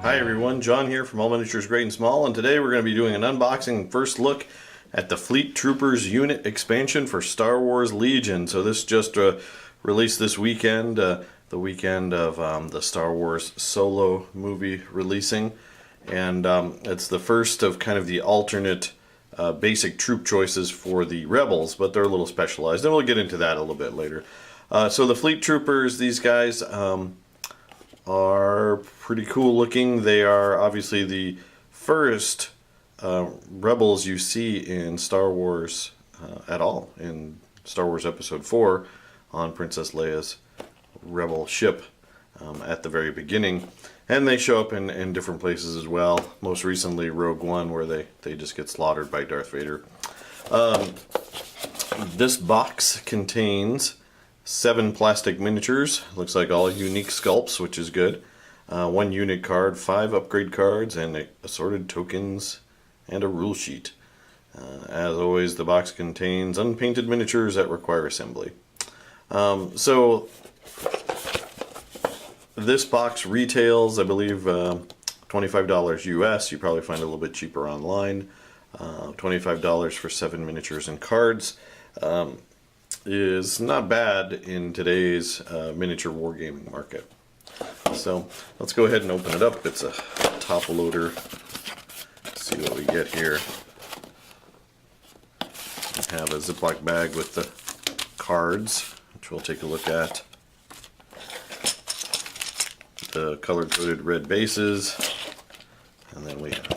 Hi everyone, John here from All Miniatures Great and Small, and today we're going to be doing an unboxing first look at the Fleet Troopers unit expansion for Star Wars Legion. So this just released this weekend, the weekend of the Star Wars Solo movie releasing, and it's the first of kind of the alternate basic troop choices for the Rebels, but they're a little specialized, and we'll get into that a little bit later. So the Fleet Troopers, these guys are pretty cool looking. They are obviously the first rebels you see in Star Wars at all, in Star Wars Episode 4 on Princess Leia's rebel ship at the very beginning. And they show up in different places as well. Most recently Rogue One, where they just get slaughtered by Darth Vader. This box contains 7 plastic miniatures, looks like all unique sculpts, which is good. 1 unit card, 5 upgrade cards, and assorted tokens, and a rule sheet. As always, the box contains unpainted miniatures that require assembly. So this box retails, I believe, $25 US. You probably find it a little bit cheaper online. $25 for 7 miniatures and cards. Is not bad in today's miniature wargaming market. So let's go ahead and open it up. It's a top loader. Let's see what we get here. We have a Ziploc bag with the cards, which we'll take a look at. The color-coded red bases, and then we have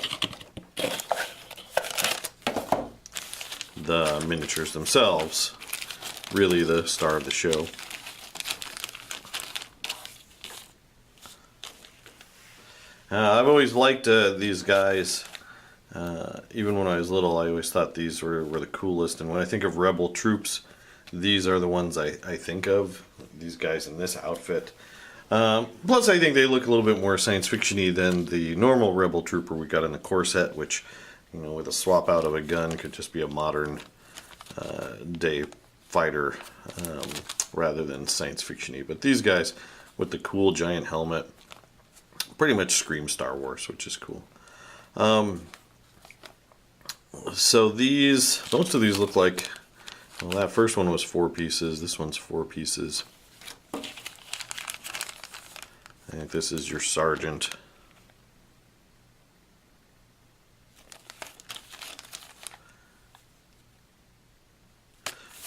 the miniatures themselves. Really the star of the show. I've always liked these guys. Even when I was little, I always thought these were the coolest. And when I think of Rebel troops, these are the ones I think of. These guys in this outfit. Plus, I think they look a little bit more science fiction-y than the normal Rebel trooper we got in the core set, which, you know, with a swap out of a gun, could just be a modern day fighter rather than science fiction-y. But these guys with the cool giant helmet pretty much scream Star Wars, which is cool. So most of these look like, well, that first one was 4 pieces. This one's 4 pieces. I think this is your sergeant.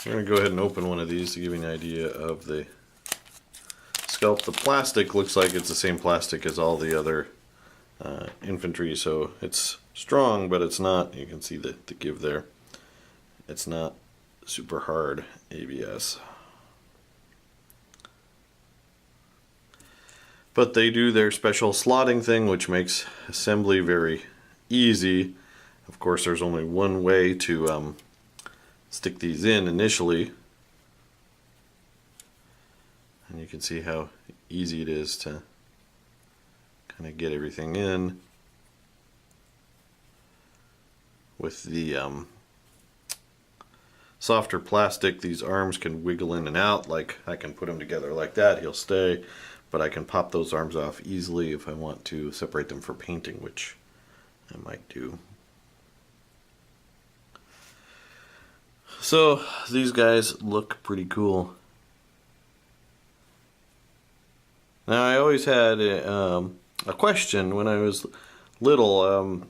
We're going to go ahead and open one of these to give you an idea of the sculpt. The plastic looks like it's the same plastic as all the other infantry, so it's strong, but it's not, you can see the give there. It's not super hard ABS. But they do their special slotting thing, which makes assembly very easy. Of course, there's only one way to stick these in initially, and you can see how easy it is to kind of get everything in. With the softer plastic, these arms can wiggle in and out. Like, I can put them together like that, he'll stay, but I can pop those arms off easily if I want to separate them for painting, which I might do. So these guys look pretty cool. Now, I always had a question when I was little,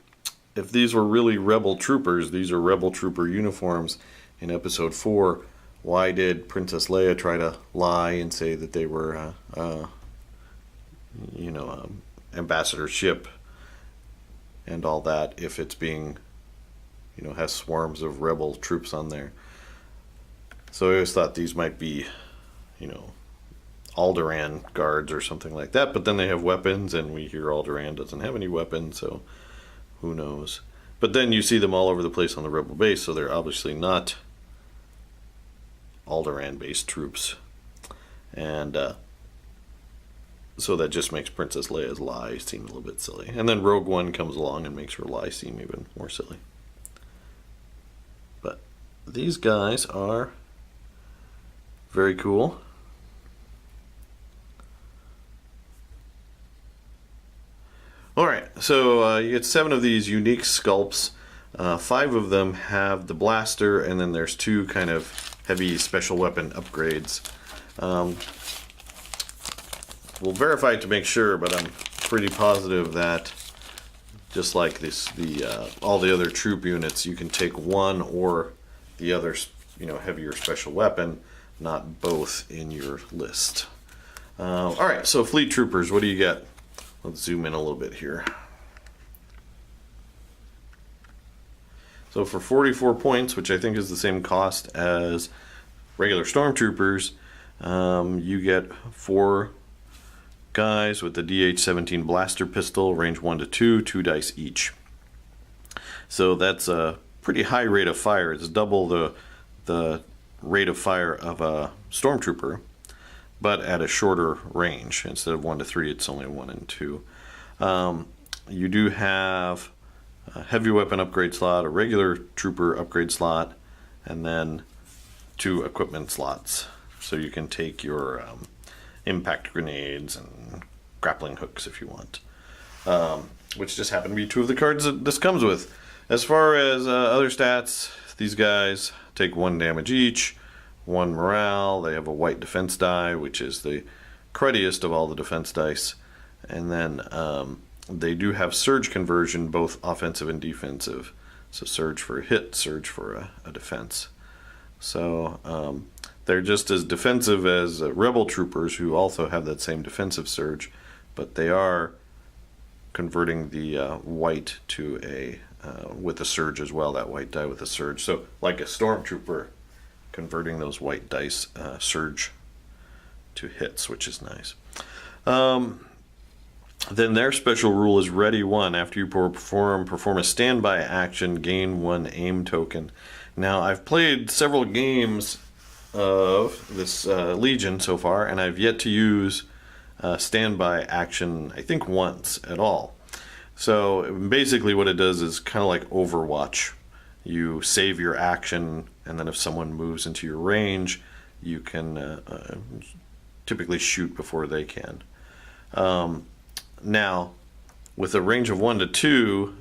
if these were really Rebel Troopers. These are Rebel Trooper uniforms in Episode 4. Why did Princess Leia try to lie and say that they were, ambassador ship and all that, if it's being, has swarms of Rebel troops on there? So I always thought these might be, Alderaan guards or something like that, but then they have weapons, and we hear Alderaan doesn't have any weapons, so who knows. But then you see them all over the place on the Rebel base, so they're obviously not Alderaan based troops. And so that just makes Princess Leia's lie seem a little bit silly. And then Rogue One comes along and makes her lie seem even more silly. But these guys are very cool. Alright, so you get 7 of these unique sculpts. 5 of them have the blaster, and then there's 2 kind of heavy special weapon upgrades. We'll verify it to make sure, but I'm pretty positive that just like this, all the other troop units, you can take one or the other, heavier special weapon, not both in your list. Alright, so fleet troopers, what do you get? Let's zoom in a little bit here. So for 44 points, which I think is the same cost as regular stormtroopers, you get 4 guys with the DH-17 blaster pistol, range 1 to 2, 2 dice each. So that's a pretty high rate of fire. It's double the rate of fire of a stormtrooper, but at a shorter range. Instead of 1 to 3, it's only 1 and 2. You do have a heavy weapon upgrade slot, a regular trooper upgrade slot, and then 2 equipment slots. So you can take your impact grenades and grappling hooks if you want, which just happen to be 2 of the cards that this comes with. As far as other stats, these guys take 1 damage each, 1 morale. They have a white defense die, which is the cruddiest of all the defense dice, and then they do have surge conversion, both offensive and defensive. So surge for a hit, surge for a defense. So they're just as defensive as rebel troopers, who also have that same defensive surge, but they are converting the white to a with a surge as well, that white die with a surge. So like a stormtrooper, converting those white dice surge to hits, which is nice. Then their special rule is Ready 1. After you perform a standby action, gain 1 aim token. Now, I've played several games of this Legion so far, and I've yet to use standby action, I think, once at all. So basically what it does is kind of like Overwatch. You save your action, and then if someone moves into your range, you can typically shoot before they can. Now, with a range of 1 to 2,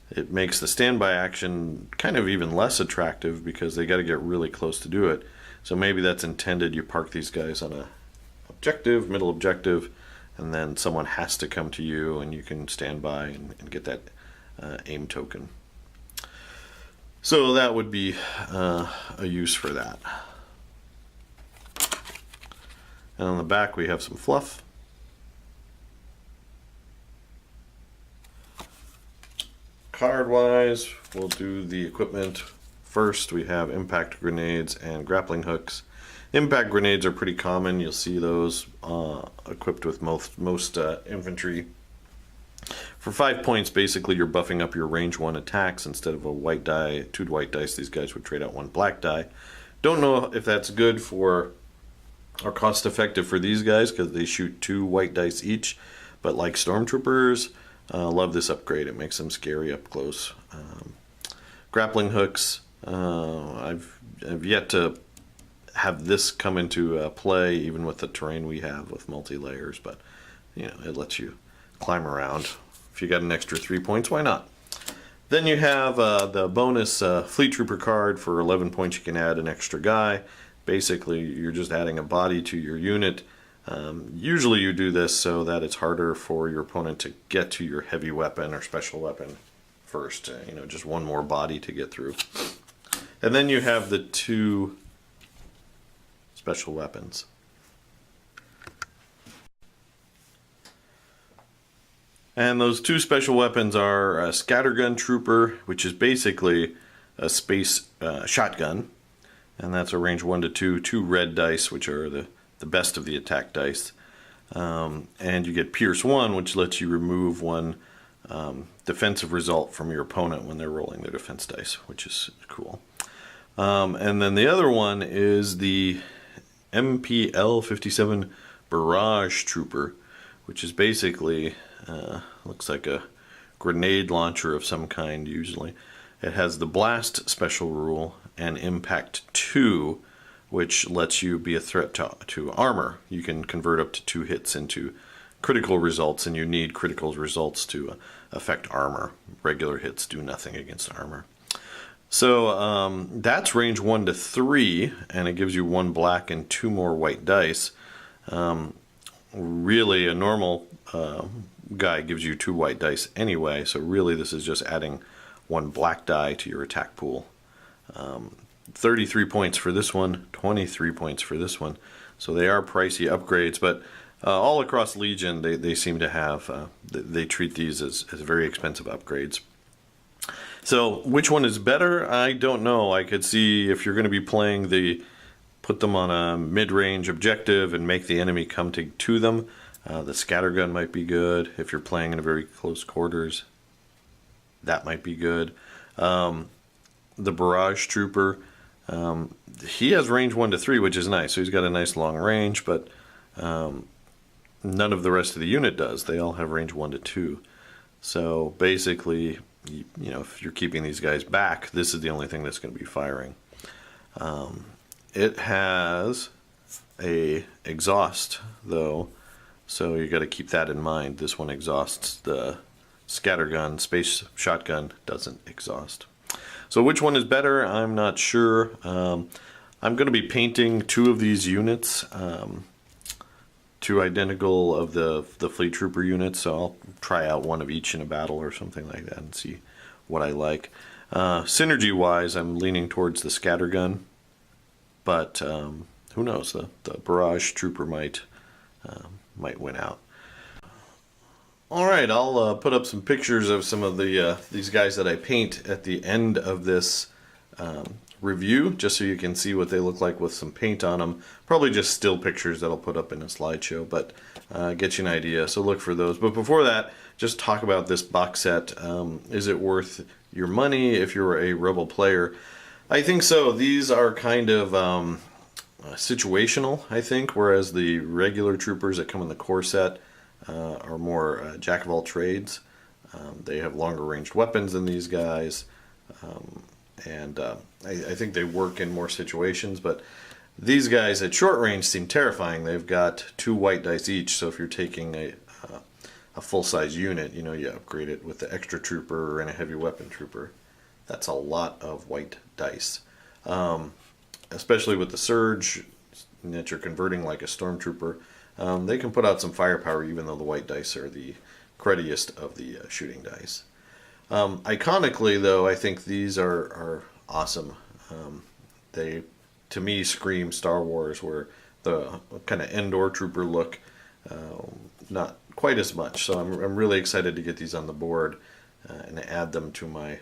it makes the standby action kind of even less attractive because they got to get really close to do it. So maybe that's intended. You park these guys on a objective, middle objective, and then someone has to come to you, and you can stand by and get that aim token. So that would be a use for that. And on the back we have some fluff. Card-wise, we'll do the equipment first. We have impact grenades and grappling hooks. Impact grenades are pretty common. You'll see those equipped with most infantry. For 5 points, basically you're buffing up your range 1 attacks. Instead of a white die, 2 white dice, these guys would trade out 1 black die. Don't know if that's good for or cost effective for these guys because they shoot 2 white dice each, but like stormtroopers, love this upgrade. It makes them scary up close. Grappling hooks, I've yet to have this come into play, even with the terrain we have with multi-layers, but it lets you climb around. If you got an extra 3 points, why not? Then you have the bonus Fleet Trooper card. For 11 points you can add an extra guy. Basically you're just adding a body to your unit. Usually you do this so that it's harder for your opponent to get to your heavy weapon or special weapon first. Just one more body to get through. And then you have the 2 special weapons. And those 2 special weapons are a Scattergun Trooper, which is basically a space shotgun. And that's a range 1 to 2, 2 red dice, which are the best of the attack dice. And you get Pierce 1, which lets you remove 1 defensive result from your opponent when they're rolling their defense dice, which is cool. And then the other one is the MPL-57 Barrage Trooper, which is basically, looks like a grenade launcher of some kind usually. It has the Blast special rule and Impact 2, which lets you be a threat to armor. You can convert up to 2 hits into critical results, and you need critical results to affect armor. Regular hits do nothing against armor. So that's range 1 to 3, and it gives you 1 black and 2 more white dice. Really, a normal guy gives you 2 white dice anyway, so really this is just adding 1 black die to your attack pool. 33 points for this one, 23 points for this one. So they are pricey upgrades, but all across Legion they seem to have, they treat these as very expensive upgrades. So which one is better? I don't know. I could see if you're going to be playing put them on a mid-range objective and make the enemy come to them. The scattergun might be good. If you're playing in a very close quarters, that might be good. The Barrage Trooper, he has range 1 to 3, which is nice. So he's got a nice long range, but none of the rest of the unit does. They all have range 1 to 2. So basically, you know, if you're keeping these guys back, this is the only thing that's going to be firing. It has a exhaust though, so you got to keep that in mind. This one exhausts. The scattergun, space shotgun, doesn't exhaust. So which one is better? I'm not sure. I'm going to be painting 2 of these units, 2 identical of the Fleet Trooper units, so I'll try out 1 of each in a battle or something like that and see what I like. Synergy wise, I'm leaning towards the scattergun, but who knows, the Barrage Trooper might win out. Alright, I'll put up some pictures of some of these guys that I paint at the end of this review, just so you can see what they look like with some paint on them. Probably just still pictures that I'll put up in a slideshow, but get you an idea, so look for those. But before that, just talk about this box set. Is it worth your money if you're a Rebel player? I think so. These are kind of situational, I think, whereas the regular troopers that come in the core set are more jack of all trades. They have longer ranged weapons than these guys, and I think they work in more situations, but these guys at short range seem terrifying. They've got 2 white dice each, so if you're taking a full-size unit, you know, you upgrade it with the extra trooper and a heavy weapon trooper. That's a lot of white dice, especially with the surge that you're converting like a stormtrooper. They can put out some firepower even though the white dice are the cruddiest of the shooting dice. Iconically though, I think these are awesome. They, to me, scream Star Wars, where the kind of Endor trooper look, not quite as much. So I'm really excited to get these on the board and add them to my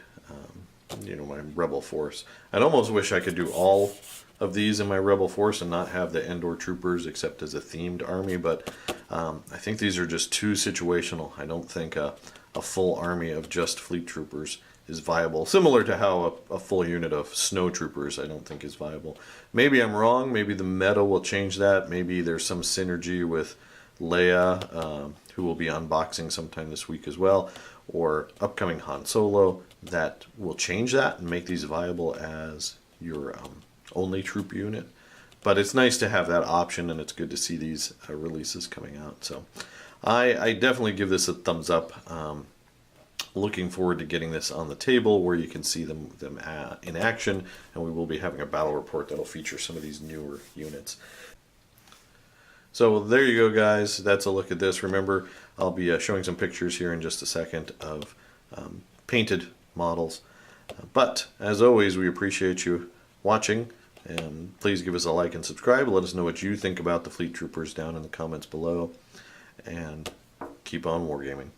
my Rebel force. I'd almost wish I could do all of these in my Rebel force and not have the Endor troopers except as a themed army, but I think these are just too situational. I don't think a full army of just fleet troopers is viable. Similar to how a full unit of snow troopers I don't think is viable. Maybe I'm wrong. Maybe the meta will change that. Maybe there's some synergy with Leia, who will be unboxing sometime this week as well, or upcoming Han Solo, that will change that and make these viable as your only troop unit. But it's nice to have that option, and it's good to see these releases coming out. So I definitely give this a thumbs up. Looking forward to getting this on the table where you can see them in action, and we will be having a battle report that will feature some of these newer units. So there you go, guys. That's a look at this. Remember, I'll be showing some pictures here in just a second of painted models. But as always, we appreciate you watching, and please give us a like and subscribe. Let us know what you think about the Fleet Troopers down in the comments below, and keep on wargaming.